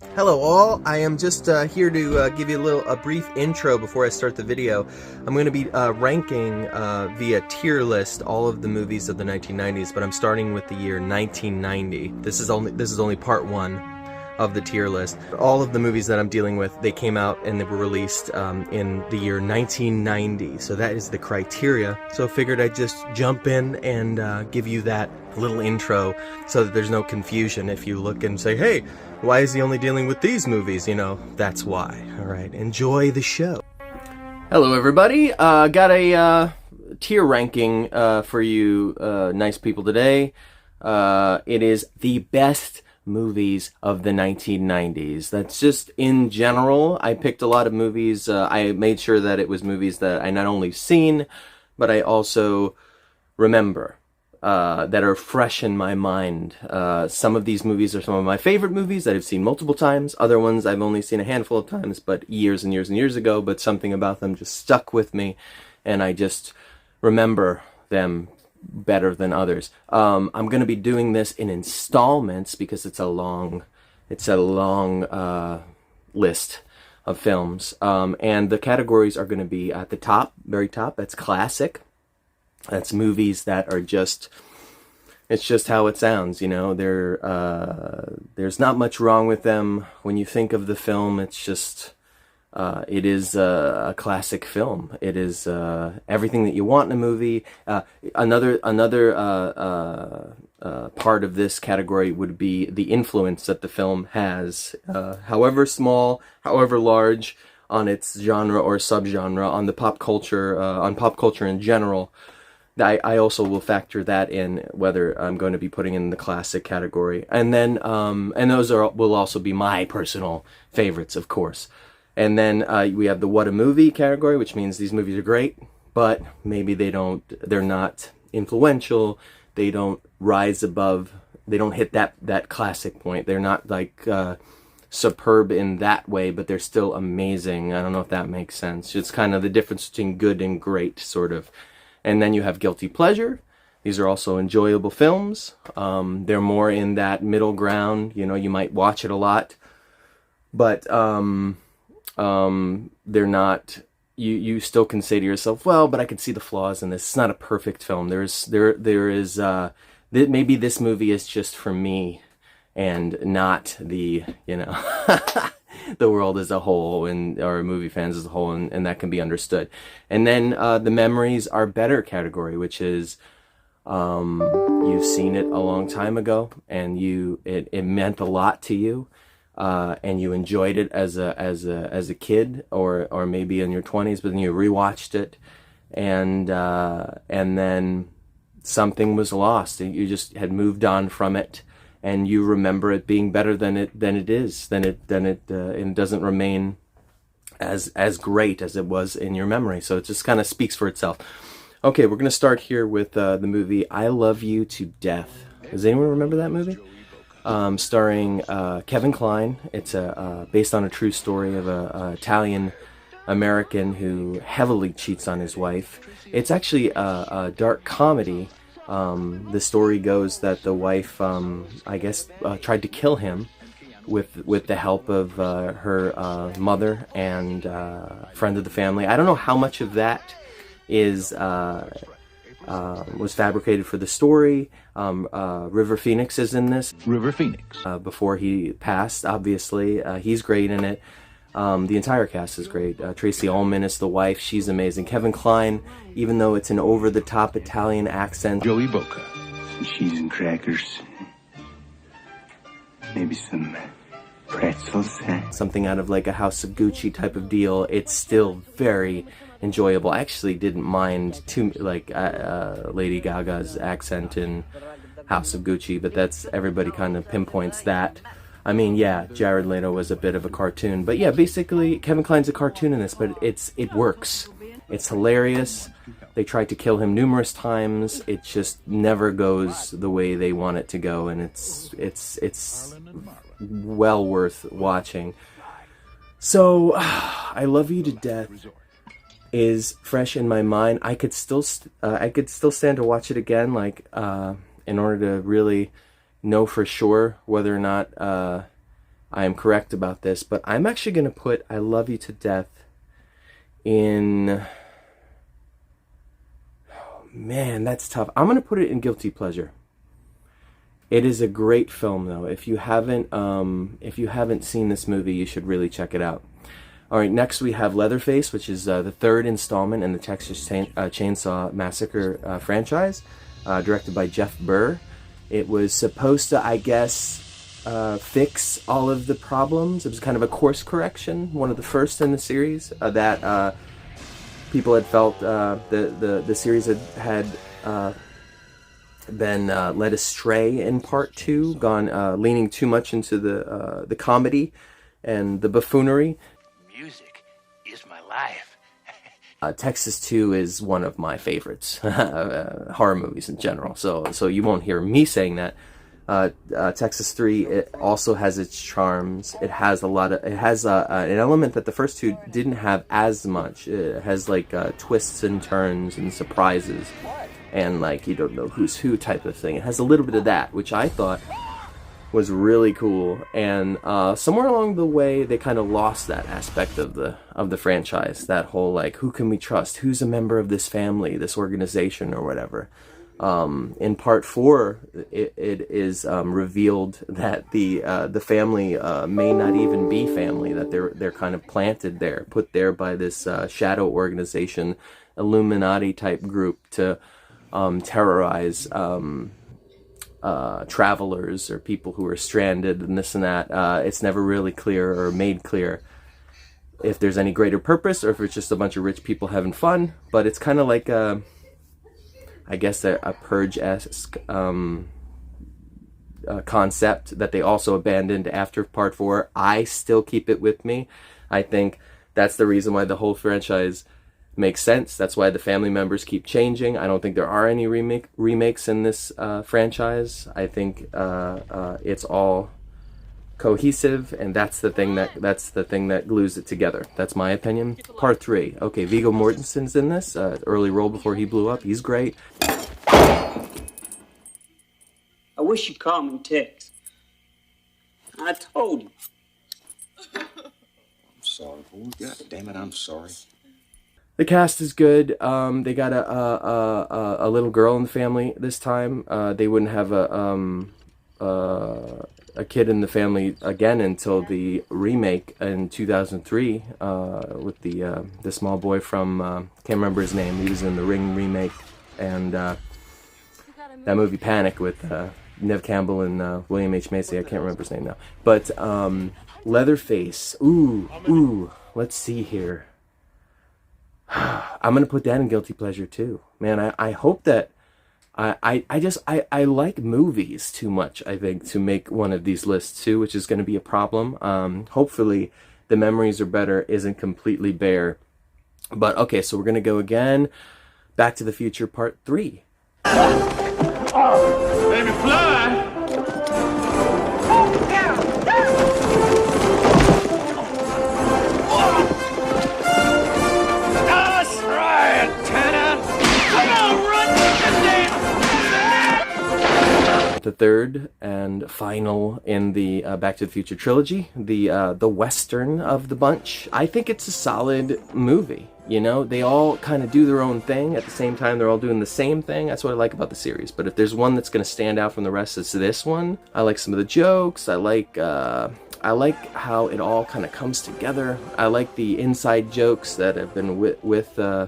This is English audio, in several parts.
Hello all, I am just here to give you a brief intro before I start the video. I'm going to be ranking via tier list all of the movies of the 1990s, but I'm starting with the year 1990. This is only part one of the tier list. All of the movies that I'm dealing with, they came out and they were released in the year 1990, so that is the criteria. So I figured I'd just jump in and give you that little intro so that there's no confusion if you look and say, hey, why is he only dealing with these movies? You know, that's why. Alright, enjoy the show. Hello everybody, got a tier ranking for you nice people today. It is the best movies of the 1990s. That's just in general. I picked a lot of movies. I made sure that it was movies that I not only seen, but I also remember. That are fresh in my mind. Some of these movies are some of my favorite movies that I've seen multiple times. Other ones I've only seen a handful of times, but years and years and years ago, but something about them just stuck with me, and I just remember them better than others. I'm going to be doing this in installments because it's a long list of films. And the categories are going to be at the top, very top. That's classic. That's movies that are just, it's just how it sounds, you know. There's not much wrong with them. When you think of the film, it's just, it is a classic film. It is everything that you want in a movie. Another part of this category would be the influence that the film has, however small, however large, on its genre or subgenre, on the pop culture, on pop culture in general. I also will factor that in, whether I'm going to be putting in the classic category. And then, and those will also be my personal favorites, of course. And then we have the What a Movie category, which means these movies are great, but maybe they're not influential, they don't rise above, they don't hit that classic point. They're not like superb in that way, but they're still amazing. I don't know if that makes sense. It's kind of the difference between good and great, sort of. And then you have Guilty Pleasure. These are also enjoyable films. They're more in that middle ground. You know, you might watch it a lot, but they're not. You still can say to yourself, well, but I can see the flaws in this. It's not a perfect film. There is maybe this movie is just for me, and not the, you know, the world as a whole, and or movie fans as a whole, and that can be understood. And then the Memories Are Better category, which is you've seen it a long time ago, and it meant a lot to you, and you enjoyed it as a kid, or maybe in your 20s, but then you rewatched it, and then something was lost, and you just had moved on from it. And you remember it being better than it doesn't remain as great as it was in your memory. So it just kind of speaks for itself. Okay, we're gonna start here with the movie I Love You to Death. Does anyone remember that movie? Starring Kevin Kline. It's based on a true story of a Italian American who heavily cheats on his wife. It's actually a dark comedy. The story goes that the wife, I guess, tried to kill him with the help of her mother and friend of the family. I don't know how much of that is was fabricated for the story. River Phoenix is in this. River Phoenix. Before he passed, obviously. He's great in it. The entire cast is great. Tracy Ullman is the wife. She's amazing. Kevin Kline, even though it's an over-the-top Italian accent. Joey Boca. Some cheese and crackers. Maybe some pretzels. Something out of like a House of Gucci type of deal. It's still very enjoyable. I actually didn't mind Lady Gaga's accent in House of Gucci, but that's, everybody kind of pinpoints that. I mean, yeah, Jared Leto was a bit of a cartoon, but yeah, basically Kevin Kline's a cartoon in this, but it works. It's hilarious. They tried to kill him numerous times. It just never goes the way they want it to go, and it's well worth watching. So, I Love You to Death is fresh in my mind. I could still stand to watch it again, in order to really know for sure whether or not I am correct about this, but I'm actually going to put I Love You to Death in... Oh, man, that's tough. I'm going to put it in Guilty Pleasure. It is a great film, though. If you haven't seen this movie, you should really check it out. All right, next we have Leatherface, which is the third installment in the Texas Chainsaw Massacre franchise, directed by Jeff Burr. It was supposed to, I guess, fix all of the problems. It was kind of a course correction, one of the first in the series that people had felt the series had been led astray in part 2, gone leaning too much into the comedy and the buffoonery. Music is my life. Texas 2 is one of my favorites, horror movies in general. So you won't hear me saying that. Texas 3, it also has its charms. It has an element that the first two didn't have as much. It has like twists and turns and surprises, and like you don't know who's who type of thing. It has a little bit of that, which I thought was really cool. And somewhere along the way, they kind of lost that aspect of the franchise. That whole like, who can we trust? Who's a member of this family, this organization, or whatever. In part 4, it is revealed that the family may not even be family, that they're kind of planted there, put there by this shadow organization, Illuminati type group to terrorize travelers or people who are stranded and this and that. It's never really clear or made clear if there's any greater purpose or if it's just a bunch of rich people having fun. But it's kind of like I guess a Purge-esque concept that they also abandoned after part 4. I still keep it with me. I think that's the reason why the whole franchise makes sense. That's why the family members keep changing. I don't think there are any remakes in this franchise. I think it's all cohesive, and that's the thing that glues it together. That's my opinion. Part 3. Okay, Viggo Mortensen's in this. Early role before he blew up. He's great. I wish you'd call me Tex. I told you. I'm sorry, boy. God damn it, I'm sorry. The cast is good. They got a little girl in the family this time. They wouldn't have a kid in the family again until the remake in 2003 with the small boy from can't remember his name. He was in the Ring remake, and that movie Panic with Nev Campbell and William H. Macy. I can't remember his name now. But Leatherface. Ooh. Let's see here. I'm gonna put that in Guilty Pleasure too. Man, I hope that I like movies too much, I think, to make one of these lists too, which is gonna be a problem. Hopefully the memories are better, isn't completely bare. But okay, so we're gonna go again. Back to the Future Part 3. Baby, fly! The third and final in the Back to the Future trilogy, the Western of the bunch. I think it's a solid movie. You know, they all kind of do their own thing. At the same time, they're all doing the same thing. That's what I like about the series. But if there's one that's going to stand out from the rest, it's this one. I like some of the jokes. I like how it all kind of comes together. I like the inside jokes that have been with the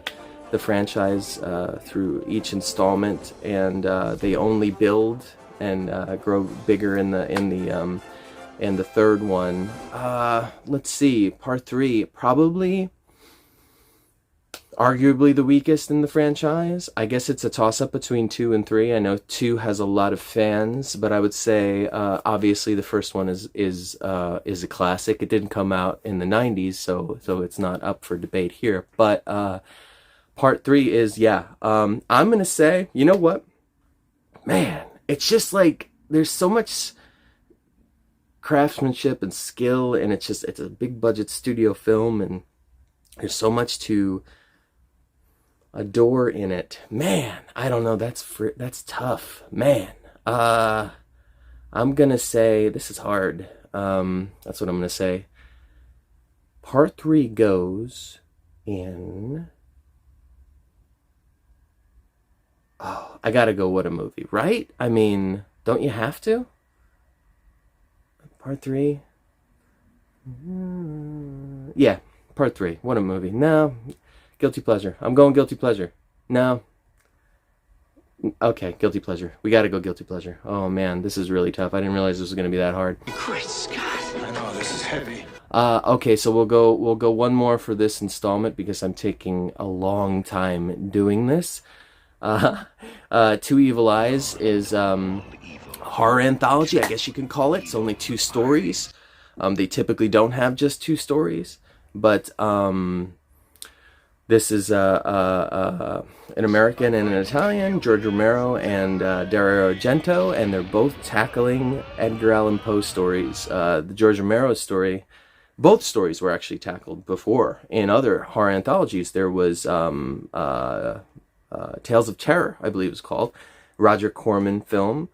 franchise through each installment, and they only build and grow bigger in the third one. Let's see, Part 3, probably arguably the weakest in the franchise. I guess it's a toss-up between 2 and 3. I know 2 has a lot of fans, but I would say obviously the first one is a classic. It didn't come out in the 90s, so it's not up for debate here. But Part 3 is, yeah. I'm gonna say, you know what, man, it's just like there's so much craftsmanship and skill, and it's a big budget studio film, and there's so much to adore in it. Man, I don't know, that's tough, man. I'm gonna say, this is hard. That's what I'm going to say. Part 3 goes in... Oh, I gotta go, what a movie, right? I mean, don't you have to? Part 3? Yeah, part 3. What a movie. No. Guilty pleasure. I'm going guilty pleasure. No. Okay, guilty pleasure. We gotta go guilty pleasure. Oh man, this is really tough. I didn't realize this was gonna be that hard. Great Scott. I know, this is heavy. Okay, so we'll go one more for this installment because I'm taking a long time doing this. Two Evil Eyes is horror anthology, I guess you can call it. It's only 2 stories. They typically don't have just 2 stories, but this is an American and an Italian, George Romero and Dario Argento, and they're both tackling Edgar Allan Poe stories. The George Romero story, both stories were actually tackled before in other horror anthologies. There was Tales of Terror, I believe it was called, Roger Corman film,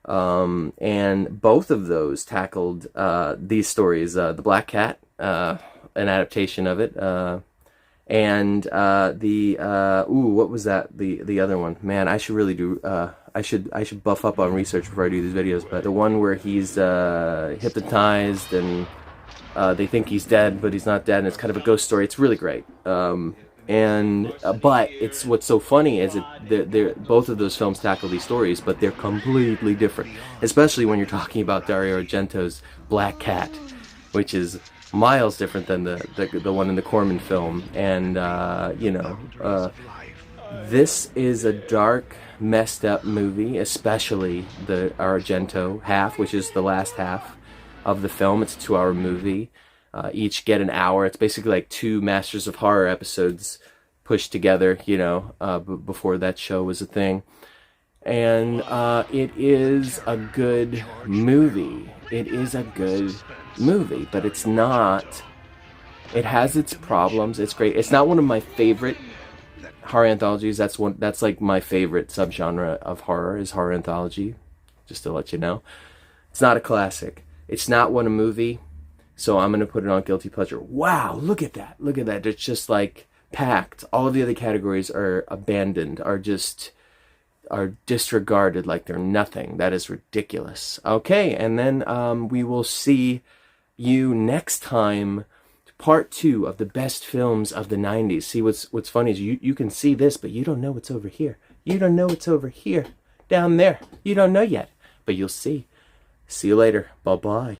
and both of those tackled these stories. The Black Cat, an adaptation of it, and what was that? The other one. Man, I should really do. I should buff up on research before I do these videos. But the one where he's hypnotized and they think he's dead, but he's not dead, and it's kind of a ghost story. It's really great. But it's what's so funny is both of those films tackle these stories, but they're completely different. Especially when you're talking about Dario Argento's Black Cat, which is miles different than the one in the Corman film. And this is a dark, messed up movie, especially the Argento half, which is the last half of the film. It's a 2-hour movie. Each get an hour. It's basically like 2 Masters of Horror episodes pushed together, before that show was a thing. And it is a good movie. It is a good movie, but it's not... It has its problems. It's great. It's not one of my favorite horror anthologies. That's like my favorite subgenre of horror is horror anthology, just to let you know. It's not a classic. It's not one a movie. So I'm going to put it on Guilty Pleasure. Wow, look at that. Look at that. It's just like packed. All of the other categories are abandoned, are disregarded like they're nothing. That is ridiculous. Okay, and then we will see you next time. Part 2 of the best films of the 90s. See, what's funny is you can see this, but you don't know what's over here. You don't know what's over here. Down there. You don't know yet, but you'll see. See you later. Bye-bye.